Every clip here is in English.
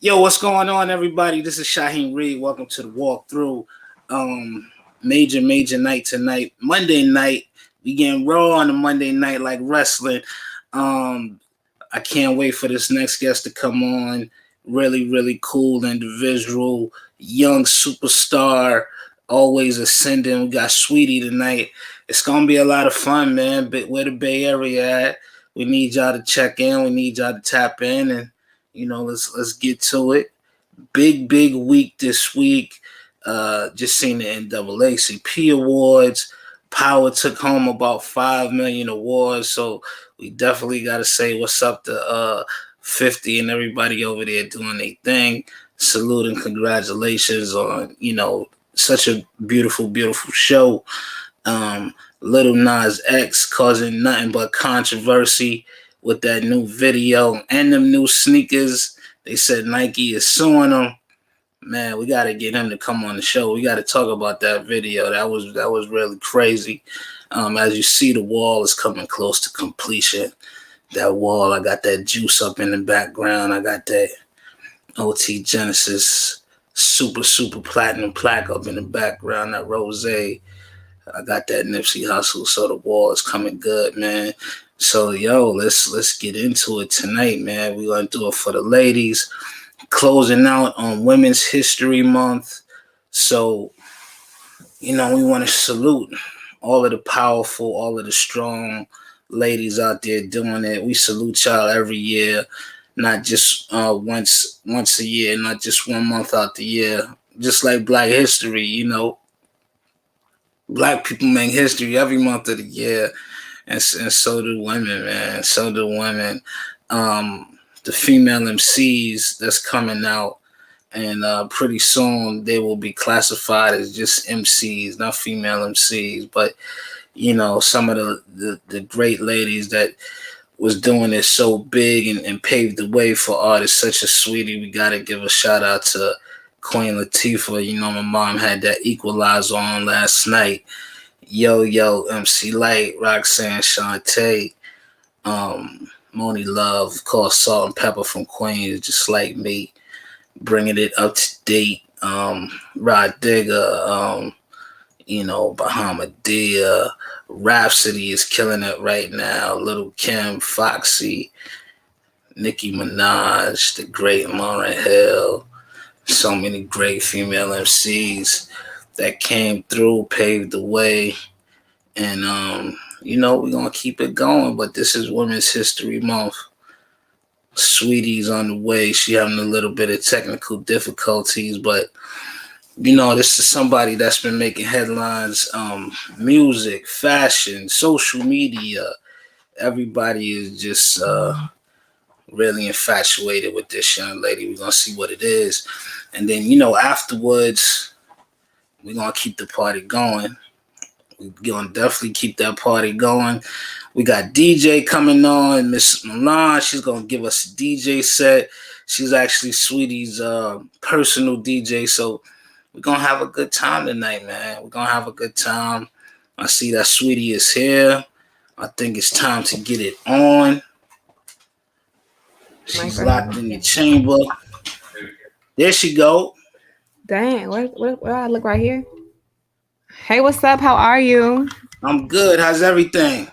Yo, what's going on, everybody? This is Shaheem Reid. Welcome to the walkthrough. Major night tonight. Monday night. We getting raw on a Monday night like wrestling. Um, I can't wait for this next guest to come on. Really cool individual, young superstar, always ascending. We got Saweetie tonight. It's gonna be a lot of fun, man. But where the Bay Area at? We need y'all to check in. We need y'all to tap in, and let's get to it. Big week this week. Just seen the NAACP awards. Power took home about 5 million awards, so we definitely got to say what's up to 50 and everybody over there doing their thing. Salute and congratulations on such a beautiful show. Little Nas X causing nothing but controversy with that new video and them new sneakers. They said Nike is suing them. Man, we got to get him to come on the show. We got to talk about that video. That was really crazy. As you see, the wall is coming close to completion. That wall, I got that juice up in the background. I got that OT Genesis super platinum plaque up in the background. That rose. I got that Nipsey Hussle. So the wall is coming good, man. So let's get into it tonight, man. We're gonna do it for the ladies. Closing out on Women's History Month. So, we want to salute all of the powerful, all of the strong ladies out there doing it. We salute y'all every year, not just once a year, not just 1 month out the year. Just like Black History, Black people make history every month of the year. And so do women, man. So do women. The female MCs that's coming out, and pretty soon they will be classified as just MCs, not female MCs. But some of the great ladies that was doing it so big and paved the way for artists such as Saweetie. We gotta give a shout out to Queen Latifah. My mom had that Equalizer on last night. Yo, MC Light, Roxanne Shante, Moni Love, of course, Salt and Pepper from Queens, just like me, bringing it up to date. Rod Digger, Bahamadia, Rhapsody is killing it right now. Little Kim, Foxy, Nicki Minaj, the great Lauryn Hill. So many great female MCs that came through, paved the way. And, we're going to keep it going. But this is Women's History Month. Saweetie's on the way. She having a little bit of technical difficulties. But, this is somebody that's been making headlines. Music, fashion, social media. Everybody is just really infatuated with this young lady. We're going to see what it is. And then, afterwards, we're going to keep the party going. We're going to definitely keep that party going. We got DJ coming on, Miss Milan. She's going to give us a DJ set. She's actually Saweetie's personal DJ. So we're going to have a good time tonight, man. We're going to have a good time. I see that Saweetie is here. I think it's time to get it on. She's locked in the chamber. There she go. Dang, where I look right here? Hey, what's up? How are you? I'm good. How's everything?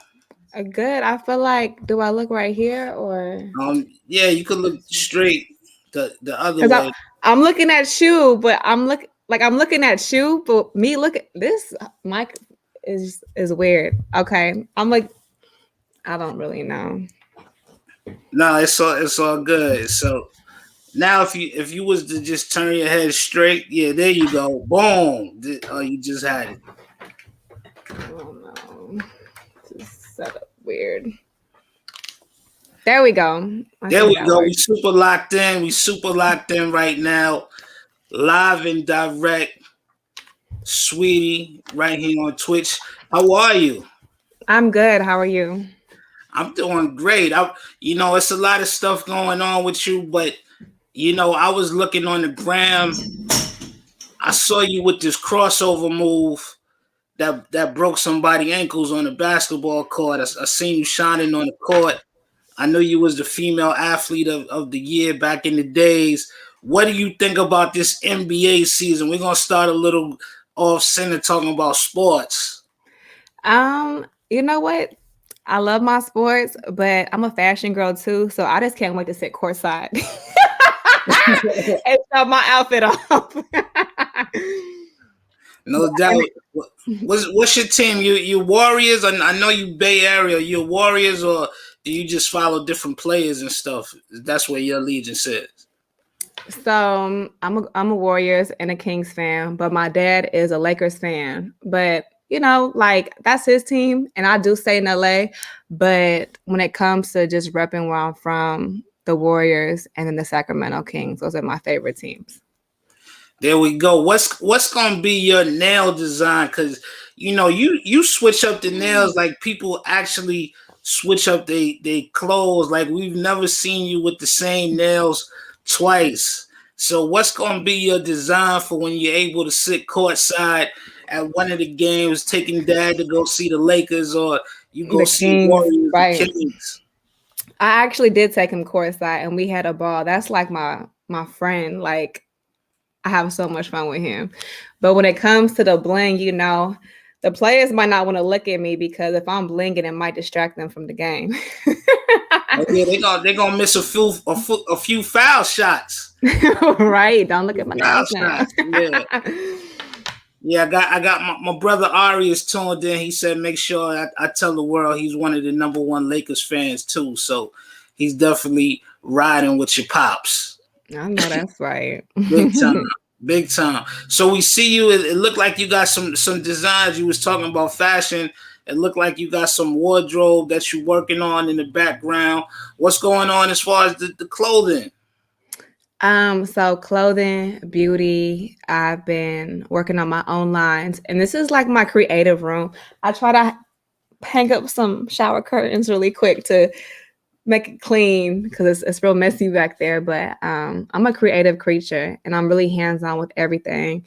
Good. I feel like, do I look right here or? Yeah, you could look straight the other way. I'm looking at you, but I'm looking at you, but me look at this mic is weird. Okay, I'm like, I don't really know. No, it's all good. So now, if you was to just turn your head straight, yeah, there you go. Boom. You just had it. Oh no, this is set up weird. There we go. There we go. We super locked in. We super locked in right now, live and direct. Saweetie, right here on Twitch. How are you? I'm good. How are you? I'm doing great. It's a lot of stuff going on with you, but I was looking on the gram. I saw you with this crossover move that broke somebody's ankles on the basketball court. I seen you shining on the court. I knew you was the female athlete of the year back in the days. what do you think about this NBA season? We're gonna start a little off center talking about sports. You know what? I love my sports, but I'm a fashion girl too, so I just can't wait to sit courtside and show my outfit off. No doubt. What's your team? You Warriors? I know you Bay Area. You Warriors, or do you just follow different players and stuff? That's where your allegiance is. So I'm a Warriors and a Kings fan, but my dad is a Lakers fan. But you know, like that's his team, and I do stay in LA. But when it comes to just repping where I'm from, the Warriors and then the Sacramento Kings, those are my favorite teams. There we go. What's gonna be your nail design? Cause you switch up the nails like people actually switch up they clothes. Like we've never seen you with the same nails twice. So what's gonna be your design for when you're able to sit courtside at one of the games, taking dad to go see the Lakers, or you go The see Kings, Warriors, the right? Kings? I actually did take him courtside, and we had a ball. That's like my friend. Like I have so much fun with him. But when it comes to the bling, you know, the players might not want to look at me because if I'm blinging, it might distract them from the game. Oh, yeah, they gonna miss a few foul shots. Right? Don't look at my Foul nails now. shots. Yeah. Yeah, I got my brother Ari is tuned in. He said make sure I tell the world he's one of the number one Lakers fans too. So he's definitely riding with your pops. I know that's right. Big time. Big time. So we see you. It looked like you got some designs. You was talking about fashion. It looked like you got some wardrobe that you're working on in the background. What's going on as far as the clothing? So clothing, beauty, I've been working on my own lines, and this is like my creative room. I try to hang up some shower curtains really quick to make it clean because it's real messy back there. But I'm a creative creature and I'm really hands on with everything.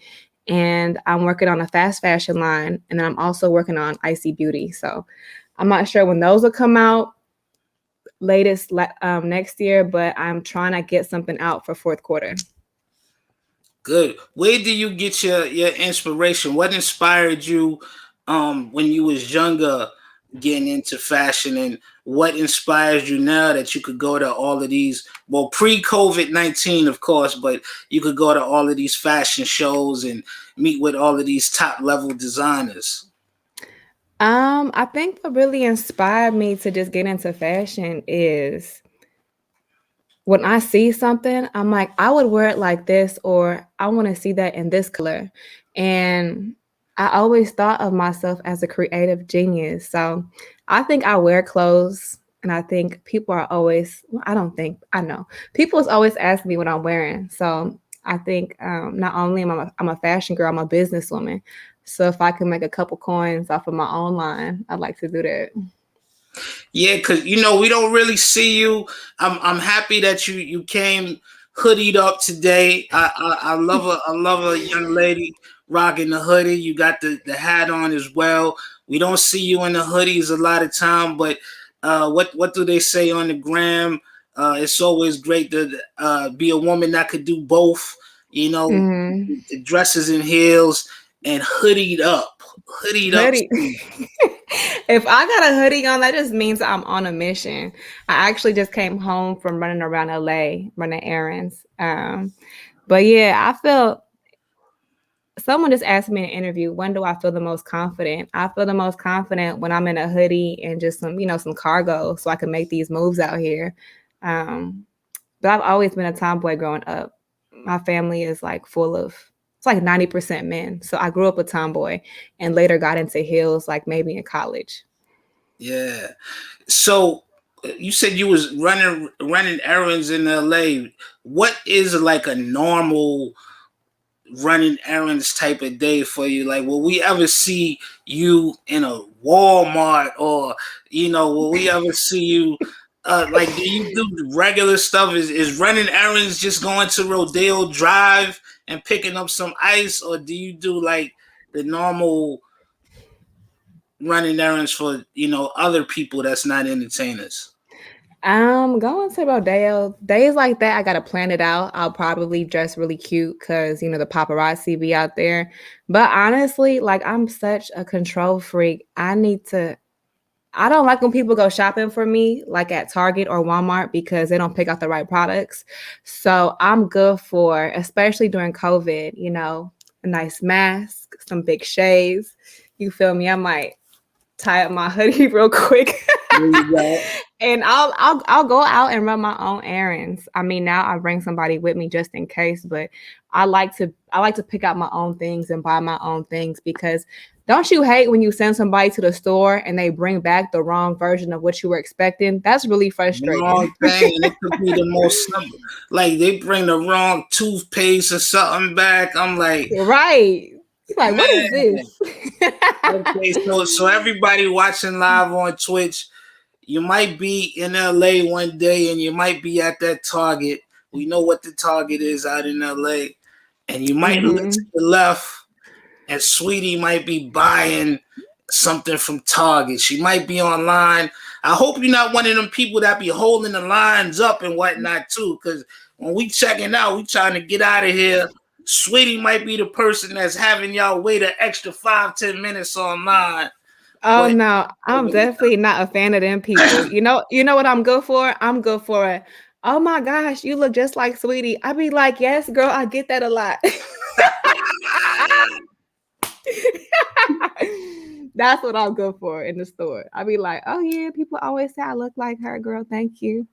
And I'm working on a fast fashion line, and then I'm also working on Icy Beauty. So I'm not sure when those will come out latest next year, but I'm trying to get something out for fourth quarter. Good. Where do you get your inspiration? What inspired you when you was younger getting into fashion, and what inspires you now that you could go to all of these, well, pre-COVID-19 of course, but you could go to all of these fashion shows and meet with all of these top level designers? I think what really inspired me to just get into fashion is when I see something, I'm like, I would wear it like this, or I want to see that in this color. And I always thought of myself as a creative genius. So I think I wear clothes, and I think people are always, well, I don't think, I know. People is always asking me what I'm wearing. So I think not only I'm a fashion girl, I'm a businesswoman. So if I can make a couple coins off of my own line, I'd like to do that. Yeah, cause we don't really see you. I'm happy that you came hoodied up today. I love a young lady rocking the hoodie. You got the hat on as well. We don't see you in the hoodies a lot of time, but what do they say on the gram? It's always great to be a woman that could do both. You know, Mhm. the dresses and heels and hoodied up. Hoodie. If I got a hoodie on, that just means I'm on a mission. I actually just came home from running around LA, running errands. But yeah, I feel someone just asked me in an interview, when do I feel the most confident? I feel the most confident when I'm in a hoodie and just some cargo so I can make these moves out here. Um, but I've always been a tomboy growing up. My family is like full of it's like 90% men. So I grew up a tomboy and later got into heels like maybe in college. Yeah. So you said you was running errands in LA. What is like a normal running errands type of day for you? Like, will we ever see you in a Walmart, or will we ever see you? Like, do you do regular stuff? Is running errands just going to Rodeo Drive and picking up some ice, or do you do like the normal running errands for other people that's not entertainers? Going to Rodeo days like that. I gotta plan it out. I'll probably dress really cute because the paparazzi be out there. But honestly, like I'm such a control freak. I need to. I don't like when people go shopping for me, like at Target or Walmart, because they don't pick out the right products. So I'm good for, especially during COVID. A nice mask, some big shades. You feel me? I might tie up my hoodie real quick. There you go. And I'll go out and run my own errands. I mean, now I bring somebody with me just in case, but I like to pick out my own things and buy my own things because don't you hate when you send somebody to the store and they bring back the wrong version of what you were expecting? That's really frustrating. Wrong thing, and it could be the most simple. Like they bring the wrong toothpaste or something back. I'm like, Right. You're like, what is man. this? Okay, so everybody watching live on Twitch, you might be in LA one day and you might be at that Target. We know what the Target is out in LA. And you might look to hmm the left and Saweetie might be buying something from Target. She might be online. I hope you're not one of them people that be holding the lines up and whatnot too. Cause when we checking out, we trying to get out of here. Saweetie might be the person that's having y'all wait an extra 5-10 minutes online. Oh But no, I'm definitely not a fan of them people. You know what I'm good for? I'm good for it. Oh my gosh, you look just like Sweetie. I be like, yes, girl, I get that a lot. That's what I'm good for in the store. I be like, oh yeah, people always say I look like her, girl. Thank you.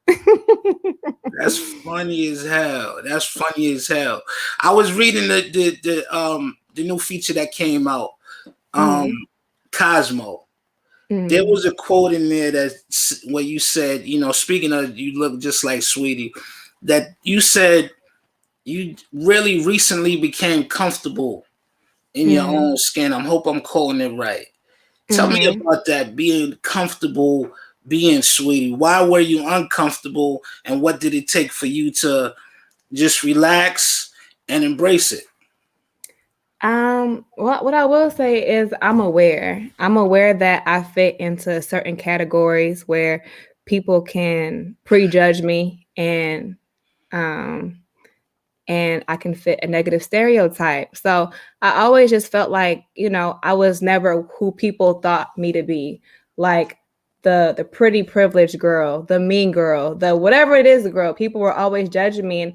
that's funny as hell. That's funny as hell. I was reading the new feature that came out, um, mm, Cosmo. There mm, was a quote in there that where you said, speaking of you look just like Sweetie, that you said you really recently became comfortable in your mm, own skin. I hope I'm quoting it right. Tell me mm. about that, being comfortable being Sweetie. Why were you uncomfortable and what did it take for you to just relax and embrace it? What I will say is I'm aware. I'm aware that I fit into certain categories where people can prejudge me um and I can fit a negative stereotype. So I always just felt like, I was never who people thought me to be. Like the pretty privileged girl, the mean girl, the whatever it is, the girl. People were always judging me and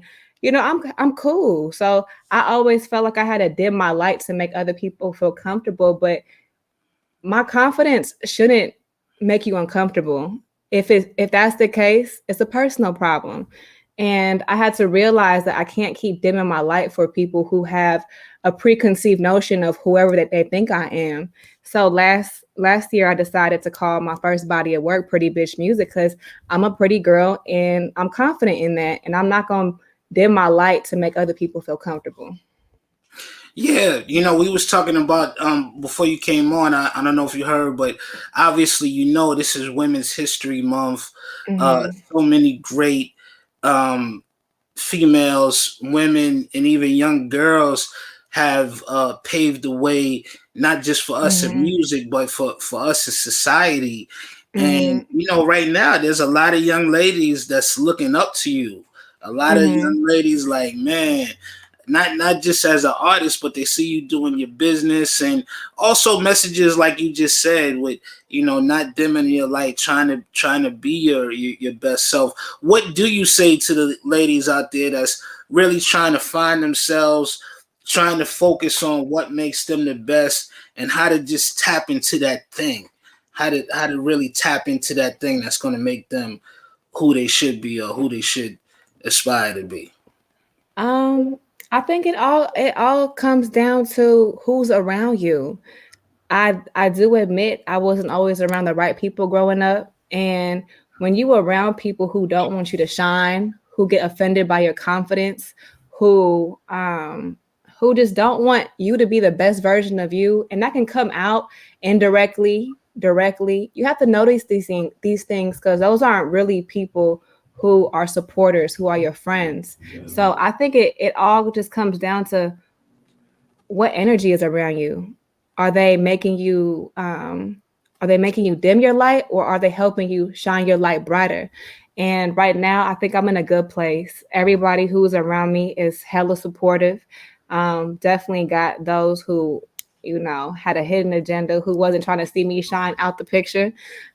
I'm cool. So I always felt like I had to dim my light to make other people feel comfortable, but my confidence shouldn't make you uncomfortable. If that's the case, it's a personal problem. And I had to realize that I can't keep dimming my light for people who have a preconceived notion of whoever that they think I am. So last year I decided to call my first body of work Pretty Bitch Music because I'm a pretty girl and I'm confident in that. And I'm not gonna dim my light to make other people feel comfortable. Yeah, we was talking about before you came on. I don't know if you heard, but obviously this is Women's History Month. hmm So many great um females, women, and even young girls have paved the way, not just for us in hmm music, but for us in society. And hmm right now, there's a lot of young ladies that's looking up to you. A lot of hmm young ladies, like, man, not just as an artist, but they see you doing your business, and also messages like you just said, with not dimming your light, trying to be your best self. What do you say to the ladies out there that's really trying to find themselves, trying to focus on what makes them the best, and how to just tap into that thing, how to really tap into that thing that's going to make them who they should be or who they should aspire to be? Um, I think it all comes down to who's around you. I do admit I wasn't always around the right people growing up, and when you are around people who don't want you to shine, who get offended by your confidence, who um who just don't want you to be the best version of you, and that can come out indirectly, directly. You have to notice these things because those aren't really people who are supporters, who are your friends. So I think it all just comes down to what energy is around you. Are they making you dim your light, or are they helping you shine your light brighter? And right now, I think I'm in a good place. Everybody who's around me is hella supportive. Definitely got those who, had a hidden agenda, who wasn't trying to see me shine out the picture.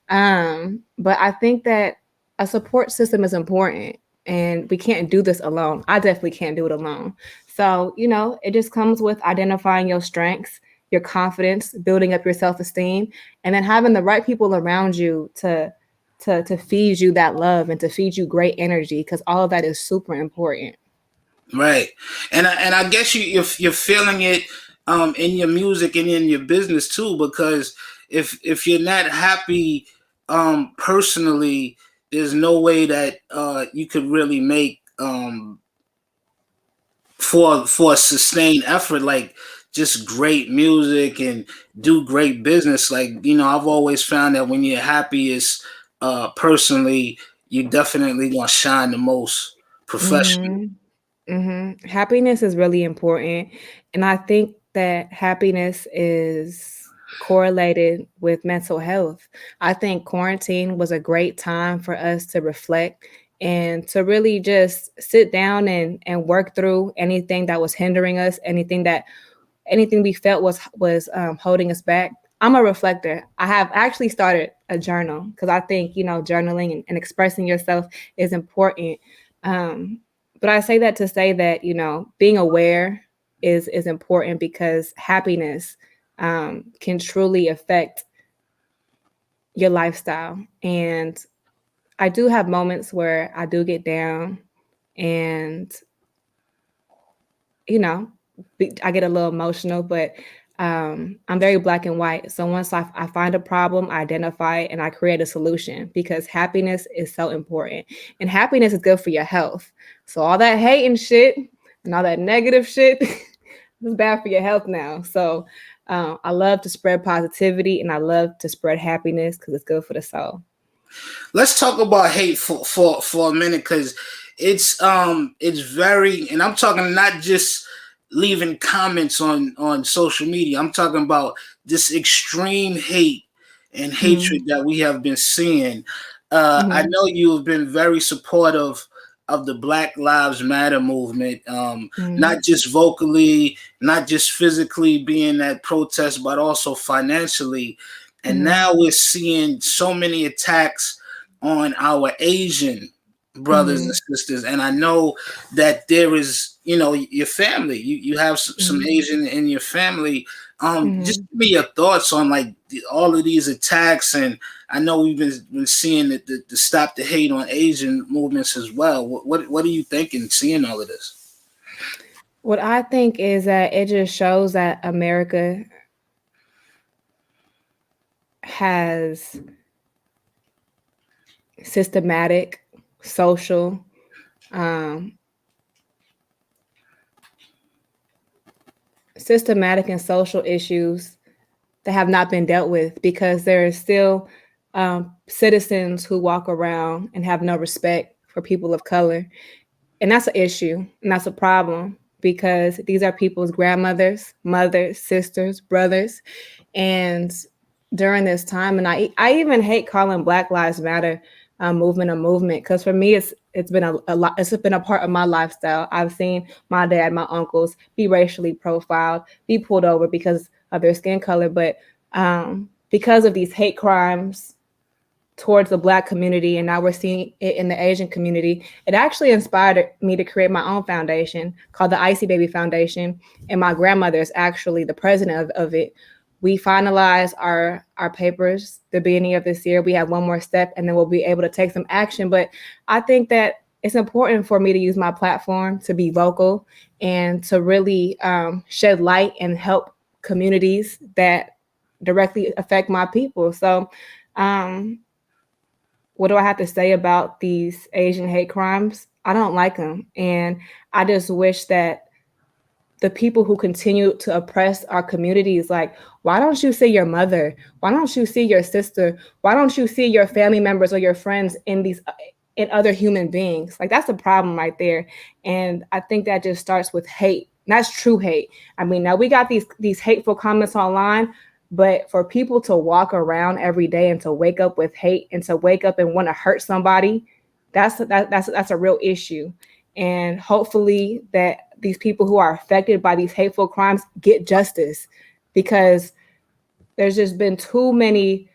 But I think that a support system is important, and we can't do this alone. I definitely can't do it alone. So, it just comes with identifying your strengths, your confidence, building up your self-esteem, and then having the right people around you to feed you that love and to feed you great energy, because all of that is super important. Right, and I guess you're feeling it in your music and in your business too, because if you're not happy personally, there's no way that you could really make for a sustained effort like just great music and do great business. Like I've always found that when you're happiest personally, you definitely gonna shine the most professionally. Hmm. Happiness is really important. And I think that happiness is correlated with mental health. I think quarantine was a great time for us to reflect and to really just sit down and work through anything that was hindering us, anything we felt was holding us back. I'm a reflector. I have actually started a journal because I think journaling and expressing yourself is important. Um, but I say that to say that being aware is important, because happiness can truly affect your lifestyle. And I do have moments where I do get down, and you know, I get a little emotional, but I'm very black and white. So once I find a problem, I identify it, and I create a solution, because happiness is so important. And happiness is good for your health. So all that hate and shit and all that negative shit is bad for your health now. So I love to spread positivity, and I love to spread happiness because it's good for the soul. Let's talk about hate for a minute, because it's very, and I'm talking not just leaving comments on social media. I'm talking about this extreme hate and hatred Mm-hmm. that we have been seeing. I Mm-hmm. know you have been very supportive of the Black Lives Matter movement, Mm-hmm. not just vocally, not just physically being at protest, but also financially. And Mm-hmm. now we're seeing so many attacks on our Asian brothers and Mm-hmm. sisters. And I know that there is, your family. You have some Mm-hmm. Asian in your family. Just Mm-hmm. give me your thoughts on like all of these attacks. And I know we've been seeing the stop the hate on Asian movements as well. What are you thinking seeing all of this? What I think is that it just shows that America has systematic, social, um, systematic and social issues that have not been dealt with, because there are still citizens who walk around and have no respect for people of color. And that's an issue, and that's a problem, because these are people's grandmothers, mothers, sisters, brothers. And during this time, and I even hate calling Black Lives Matter movement a movement, because for me it's been a lot. It's been a part of my lifestyle. I've seen my dad, my uncles be racially profiled, be pulled over because of their skin color, but because of these hate crimes towards the Black community, and now we're seeing it in the Asian community. It actually inspired me to create my own foundation called the Icy Baby Foundation, and my grandmother is actually the president of it. We finalized our papers the beginning of this year. We have one more step, and then we'll be able to take some action. But I think that it's important for me to use my platform to be vocal and to really shed light and help communities that directly affect my people. So um, what do I have to say about these Asian hate crimes? I don't like them. And I just wish that the people who continue to oppress our communities, like, why don't you see your mother? Why don't you see your sister? Why don't you see your family members or your friends in other human beings? Like, that's the problem right there. And I think that just starts with hate. And that's true hate. I mean, now we got these hateful comments online, but for people to walk around every day and to wake up with hate and to wake up and want to hurt somebody, That's a real issue. And hopefully that these people who are affected by these hateful crimes get justice, because there's just been too many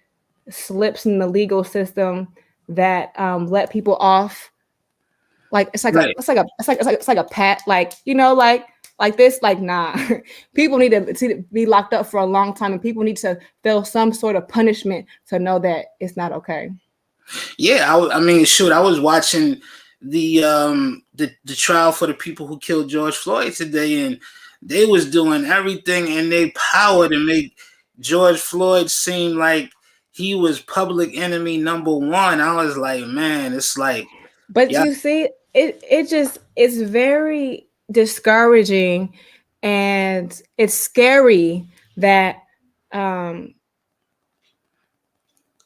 slips in the legal system that let people off. Like Right. it's like a pat, like, like this, like, nah. People need to be locked up for a long time, and people need to feel some sort of punishment to know that it's not okay. Yeah, I mean, shoot, I was watching the trial for the people who killed George Floyd today, and they was doing everything in their power to make George Floyd seem like he was public enemy number one. I was like, man, it's like, But yeah, you see, it just it's very discouraging, and it's scary that um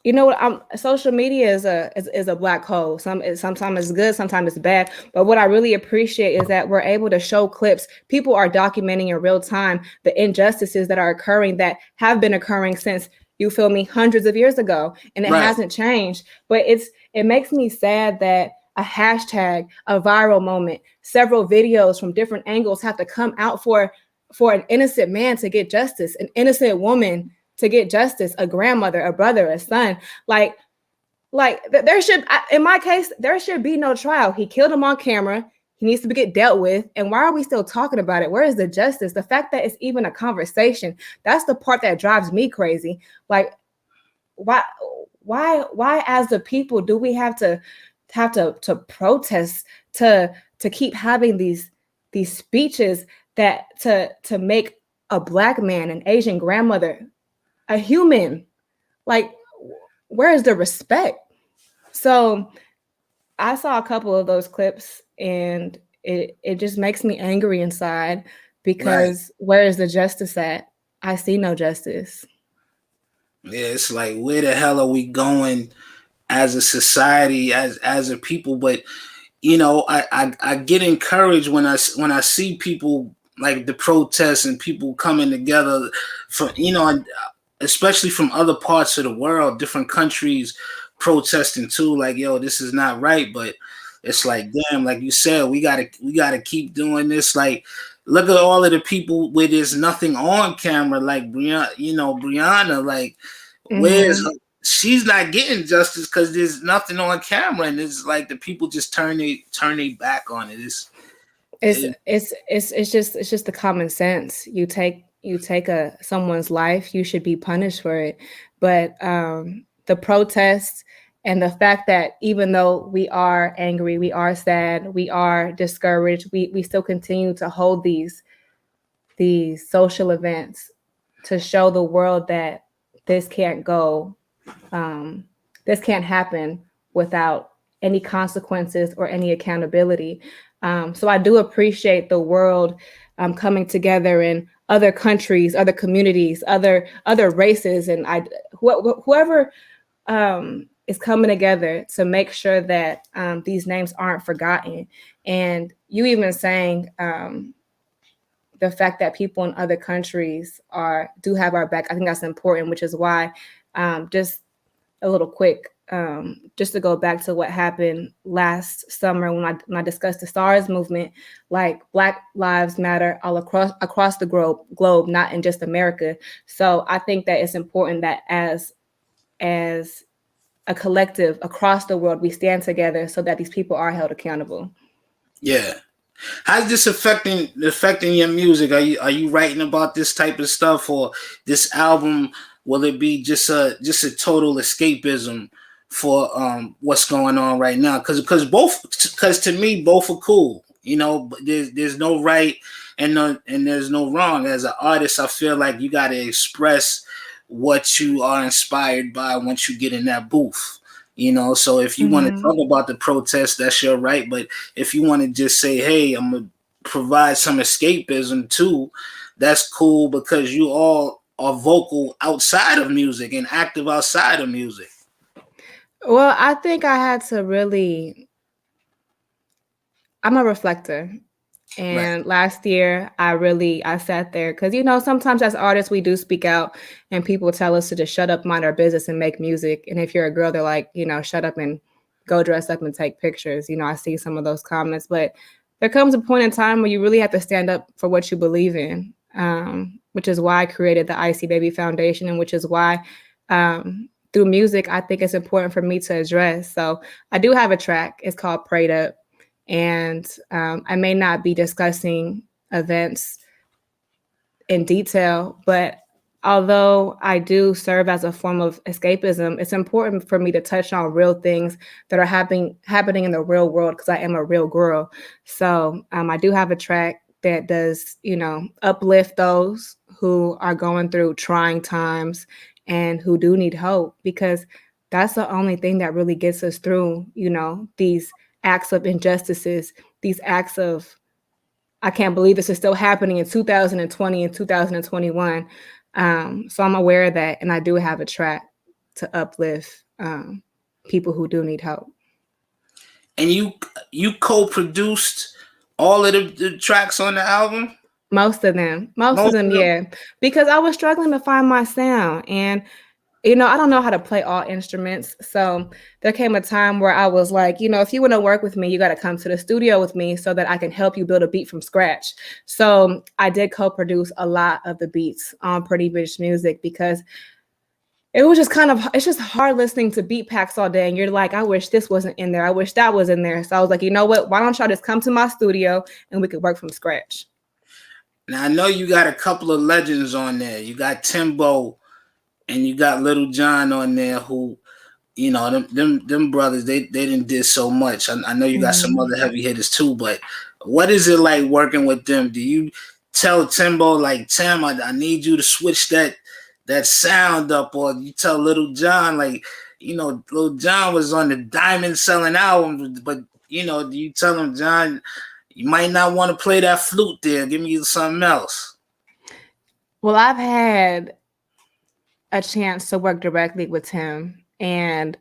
what, social media is a black hole. Sometimes it's good, sometimes it's bad. But what I really appreciate is that we're able to show clips. People are documenting in real time the injustices that are occurring, that have been occurring since, you feel me, hundreds of years ago, and it right, hasn't changed. But it makes me sad that a hashtag, a viral moment, several videos from different angles have to come out for an innocent man to get justice, an innocent woman to get justice, a grandmother, a brother, a son. There should, in my case, there should be no trial. He killed him on camera. He needs to get dealt with. And why are we still talking about it? Where is the justice? The fact that it's even a conversation, that's the part that drives me crazy. Like, why as the people do we have to protest, to keep having these speeches, that to make a black man, an Asian grandmother, a human? Like, where is the respect? So I saw a couple of those clips, and it just makes me angry inside, right. because where is the justice at? I see no justice. Yeah, it's like, where the hell are we going as a society, as a people? But I get encouraged when I see people like the protests and people coming together from, especially from other parts of the world, different countries protesting too. Like, yo, this is not right. But it's like, damn, like you said, we gotta keep doing this. Like, look at all of the people where there's nothing on camera, like Brianna, like, where's her? Mm-hmm. She's not getting justice because there's nothing on camera, and it's like the people just turn their back on it. It's It, it's just the common sense. You take a someone's life, you should be punished for it. But the protests, and the fact that even though we are angry, we are sad, we are discouraged, we still continue to hold these social events to show the world that this can't go, um, this can't happen without any consequences or any accountability. So I do appreciate the world coming together in other countries, other communities, other races, and whoever is coming together to make sure that these names aren't forgotten. And you even saying the fact that people in other countries do have our back, I think that's important, which is why, just a little quick, just to go back to what happened last summer when I discussed the SARS movement. Like, Black Lives Matter all across the globe, not in just America. So I think that it's important that as a collective across the world, we stand together so that these people are held accountable. yeah. How's this affecting your music? Are you writing about this type of stuff, or this album? Will it be just a total escapism for what's going on right now? Because to me both are cool. But there's no right and there's no wrong. As an artist, I feel like you got to express what you are inspired by once you get in that booth. So if you want to Mm-hmm. talk about the protest, that's your right. But if you want to just say, hey, I'm gonna provide some escapism too, that's cool, because you all are vocal outside of music and active outside of music. Well, I think I had to really, I'm a reflector. Right. And last year, I sat there, because sometimes as artists we do speak out, and people tell us to just shut up, mind our business, and make music. And if you're a girl, they're like, shut up and go dress up and take pictures. I see some of those comments, but there comes a point in time where you really have to stand up for what you believe in, which is why I created the Icy Baby Foundation, and which is why through music, I think it's important for me to address. So I do have a track. It's called Prayed Up. And I may not be discussing events in detail, but although I do serve as a form of escapism, it's important for me to touch on real things that are happening in the real world, because I am a real girl. So I do have a track that does, uplift those who are going through trying times and who do need hope, because that's the only thing that really gets us through, these acts of injustices, these acts of, I can't believe this is still happening in 2020 and 2021. So I'm aware of that, and I do have a track to uplift people who do need help. And you co-produced all of the tracks on the album? Most of them, yeah. Because I was struggling to find my sound, and I don't know how to play all instruments. So there came a time where I was like, if you want to work with me, you got to come to the studio with me so that I can help you build a beat from scratch. So I did co-produce a lot of the beats on Pretty Bitch Music, because it was just it's just hard listening to beat packs all day. And you're like, I wish this wasn't in there. I wish that was in there. So I was like, you know what? Why don't y'all just come to my studio and we could work from scratch? Now, I know you got a couple of legends on there. You got Timbo and you got Little John on there, who, them brothers, they didn't did so much. I know you got some other heavy hitters too, but what is it like working with them? Do you tell Timbo, like, Tim, I need you to switch that sound up, or you tell Little John, like, Little John was on the Diamond selling album, but do you tell him, John, you might not want to play that flute there, give me something else? Well, I've had a chance to work directly with him, and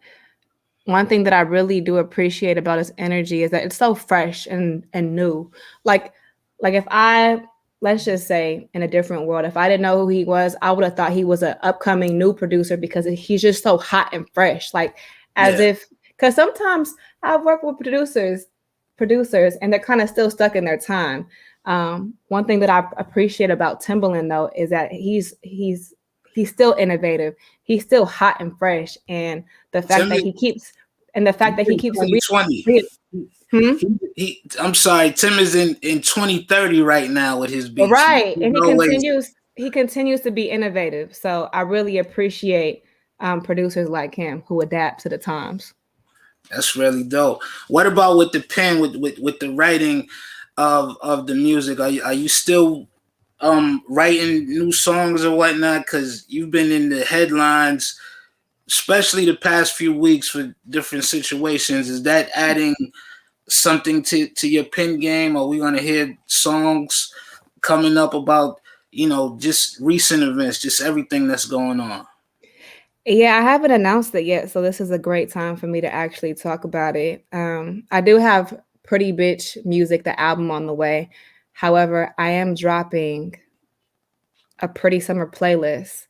one thing that I really do appreciate about his energy is that it's so fresh and new. Like if let's just say, in a different world, if I didn't know who he was, I would have thought he was an upcoming new producer, because he's just so hot and fresh. Like, as if, because sometimes I've worked with producers and they're kind of still stuck in their time. One thing that I appreciate about Timbaland, though, is that he's still innovative. He's still hot and fresh, and the fact that he keeps 2020. I'm sorry, Tim is in 2030 right now with his beats. Right, and he continues to be innovative. So I really appreciate producers like him who adapt to the times. That's really dope. What about with the pen, with the writing of the music? Are you still writing new songs or whatnot? Because you've been in the headlines, especially the past few weeks, for different situations. Is that adding something to your pen game? Are we going to hear songs coming up about, just recent events, just everything that's going on? Yeah, I haven't announced it yet, so this is a great time for me to actually talk about it. I do have Pretty Bitch Music, the album, on the way. However, I am dropping a Pretty Summer playlist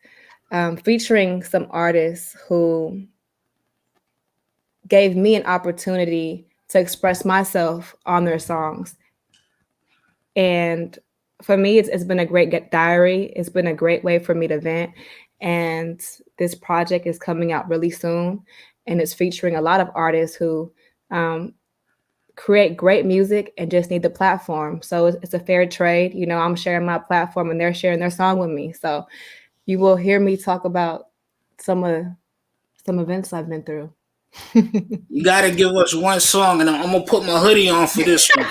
featuring some artists who gave me an opportunity to express myself on their songs. And for me, it's been a great diary. It's been a great way for me to vent. And this project is coming out really soon. And it's featuring a lot of artists who create great music and just need the platform. So it's a fair trade. I'm sharing my platform and they're sharing their song with me. So you will hear me talk about some events I've been through. You got to give us one song, and I'm going to put my hoodie on for this one.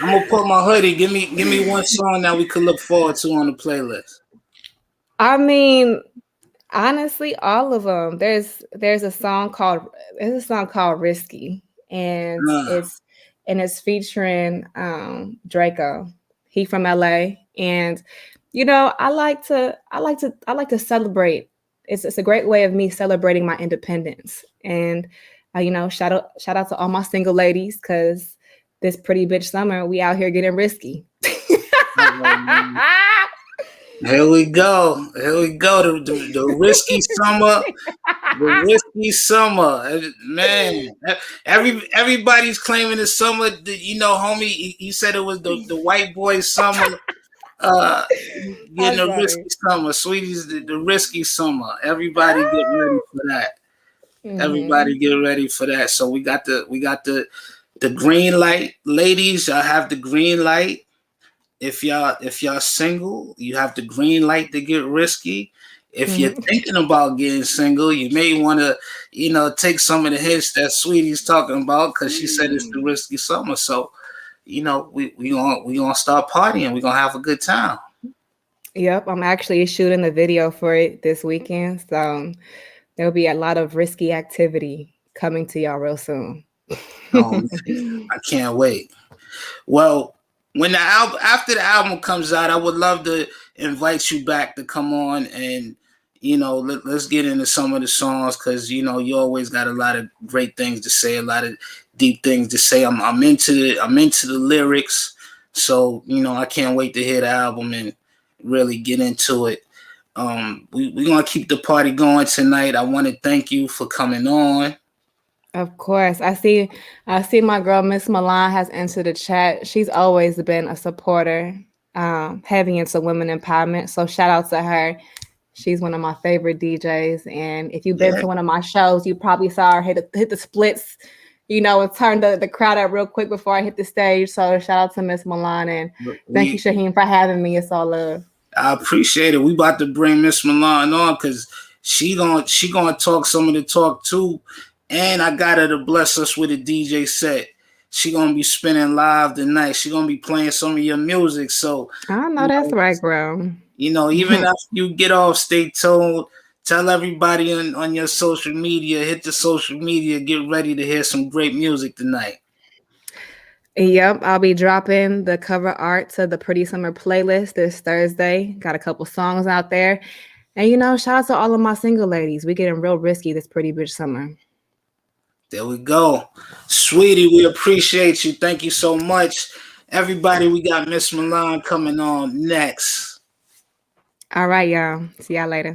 I'm going to put my hoodie. Give me one song that we could look forward to on the playlist. I mean, honestly, all of them. There's a song called Risky, and it's featuring Draco. He from LA, and I like to celebrate. It's a great way of me celebrating my independence. And shout out to all my single ladies, because this pretty bitch summer we out here getting risky. Here we go. The risky summer. The risky summer, man. Everybody's claiming the summer. You know, homie, he said it was the white boy summer. Uh, getting I'm a risky sorry. summer, sweeties. The risky summer. Everybody get ready for that. Mm-hmm. Everybody get ready for that. So we got the green light, ladies. Y'all have the green light. If y'all single, you have the green light to get risky. If you're Mm-hmm. thinking about getting single, you may want to, take some of the hits that Sweetie's talking about because she said it's the risky summer. So, we gonna start partying. We gonna have a good time. Yep, I'm actually shooting the video for it this weekend, so there'll be a lot of risky activity coming to y'all real soon. Oh man, I can't wait. Well, when the album after the album comes out, I would love to invite you back to come on and let's get into some of the songs because you always got a lot of great things to say, a lot of deep things to say. I'm into the lyrics, so I can't wait to hear the album and really get into it. We're gonna keep the party going tonight. I want to thank you for coming on. Of course. I see my girl Miss Milan has entered the chat. She's always been a supporter, heavy into women empowerment. So shout out to her. She's one of my favorite DJs. And if you've been Yeah, to one of my shows, you probably saw her hit the splits, and turn the crowd up real quick before I hit the stage. So shout out to Miss Milan and thank you, we Shaheem, for having me. It's all love. I appreciate it. We about to bring Miss Milan on because she gonna talk some of the talk too, and I got her to bless us with a DJ set. She gonna be spinning live tonight. She gonna be playing some of your music. So, I know you that's know, right, bro. even after you get off, stay tuned. Tell everybody on your social media, hit the social media, get ready to hear some great music tonight. Yep, I'll be dropping the cover art to the Pretty Summer playlist this Thursday. Got a couple songs out there. And shout out to all of my single ladies. We getting real risky this pretty bitch summer. There we go. Sweetie, we appreciate you. Thank you so much. Everybody, we got Miss Milan coming on next. All right, y'all. See y'all later.